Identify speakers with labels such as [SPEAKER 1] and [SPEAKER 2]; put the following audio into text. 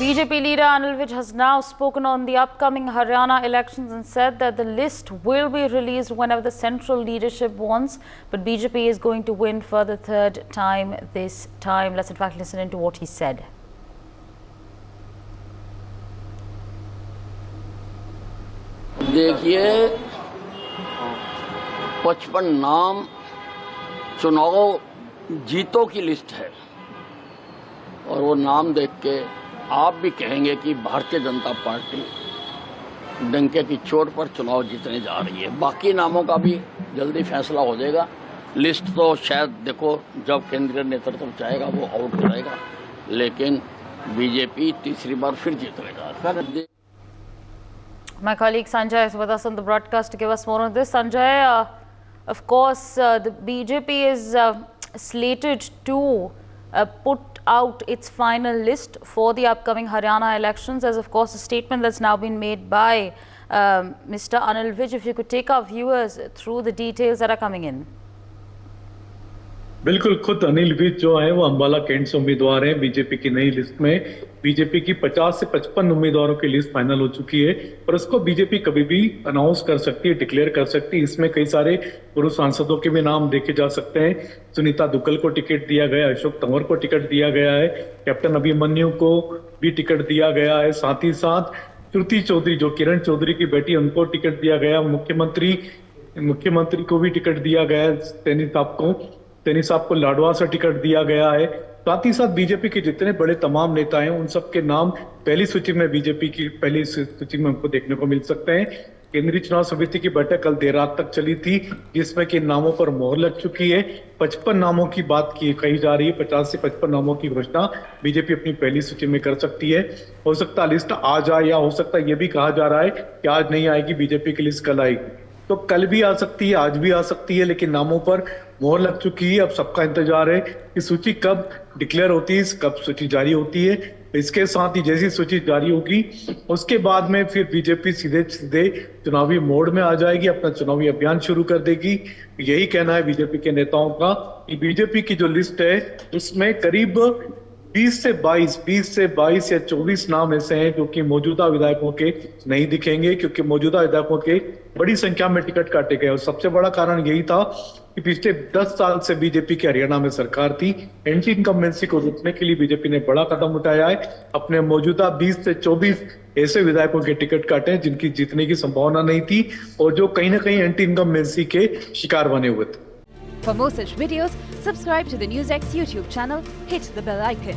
[SPEAKER 1] BJP leader Anil Vij has now spoken on the upcoming Haryana elections and said that the list will be released whenever the central leadership wants, but BJP is going to win for the third time this time. Let's in fact listen into what he said.
[SPEAKER 2] देखिए 55 नाम चुनाव जीतों की list है और वो नाम देख के आप भी कहेंगे कि भारतीय जनता पार्टी डंके की चोट पर चुनाव जीतने जा रही है। बाकी नामों का भी जल्दी फैसला हो जाएगा। लिस्ट तो शायद देखो जब केंद्रीय नेतृत्व चाहेगा वो आउट करेगा, लेकिन बीजेपी तीसरी बार फिर जीतेगा।
[SPEAKER 1] My colleague Sanjay is with us on the broadcast to give us more on this. Sanjay, of course, the BJP is slated to put out its final list for the upcoming Haryana elections. There's of course a statement that's now been made by Mr. Anil Vij. If you could take our viewers through the details that are coming in.
[SPEAKER 3] बिल्कुल, खुद अनिल विज जो है वो Ambala cantt से उम्मीदवार हैं BJP की नई लिस्ट में। बीजेपी की 50 से 55 उम्मीदवारों की लिस्ट फाइनल हो चुकी है और उसको बीजेपी कभी भी अनाउंस कर सकती है, डिक्लेयर कर सकती है। इसमें कई सारे पूर्व सांसदों के भी नाम देखे जा सकते हैं। सुनीता दुग्गल को टिकट दिया गया, अशोक तंवर को टिकट दिया गया है, कैप्टन अभिमन्यु को भी टिकट दिया गया है। साथ ही साथ श्रुति चौधरी जो किरण चौधरी की बेटी, उनको टिकट दिया गया। मुख्यमंत्री को भी टिकट दिया गया है। सैनी साहब को लाडवा से टिकट दिया गया है। साथ ही साथ बीजेपी के जितने बड़े तमाम नेता हैं उन सब के नाम पहली सूची में, बीजेपी की पहली सूची में हमको देखने को मिल सकते हैं। केंद्रीय चुनाव समिति की बैठक कल देर रात तक चली थी, जिसमें कि नामों पर मोहर लग चुकी है। 55 नामों की बात कही जा रही है। 50 से 55 नामों की घोषणा बीजेपी अपनी पहली सूची में कर सकती है। हो सकता है लिस्ट आ जाए, या हो सकता है ये भी कहा जा रहा है कि आज नहीं आएगी बीजेपी की लिस्ट, कल आएगी। तो कल भी आ सकती है, आज भी आ सकती है, लेकिन नामों पर मोहर लग चुकी है। अब सबका इंतजार है कि सूची कब डिक्लेयर होती है, कब सूची जारी होती है। इसके साथ ही जैसी सूची जारी होगी उसके बाद में फिर बीजेपी सीधे चुनावी मोड में आ जाएगी, अपना चुनावी अभियान शुरू कर देगी। यही कहना है बीजेपी के नेताओं का कि बीजेपी की जो लिस्ट है उसमें करीब 20 से 22 या 24 नाम ऐसे हैं जो कि मौजूदा विधायकों के नहीं दिखेंगे, क्योंकि मौजूदा विधायकों के बड़ी संख्या में टिकट काटे गए। और सबसे बड़ा कारण यही था कि पिछले 10 साल से बीजेपी की हरियाणा में सरकार थी। एंटी इनकम्बेंसी को रोकने के लिए बीजेपी ने बड़ा कदम उठाया है। अपने मौजूदा 20 से 24 ऐसे विधायकों के टिकट काटे जिनकी जीतने की संभावना नहीं थी और जो कहीं ना कहीं एंटी इनकम्बेंसी के शिकार बने हुए थे।
[SPEAKER 4] For more such videos, subscribe to the NewsX YouTube channel, hit the bell icon.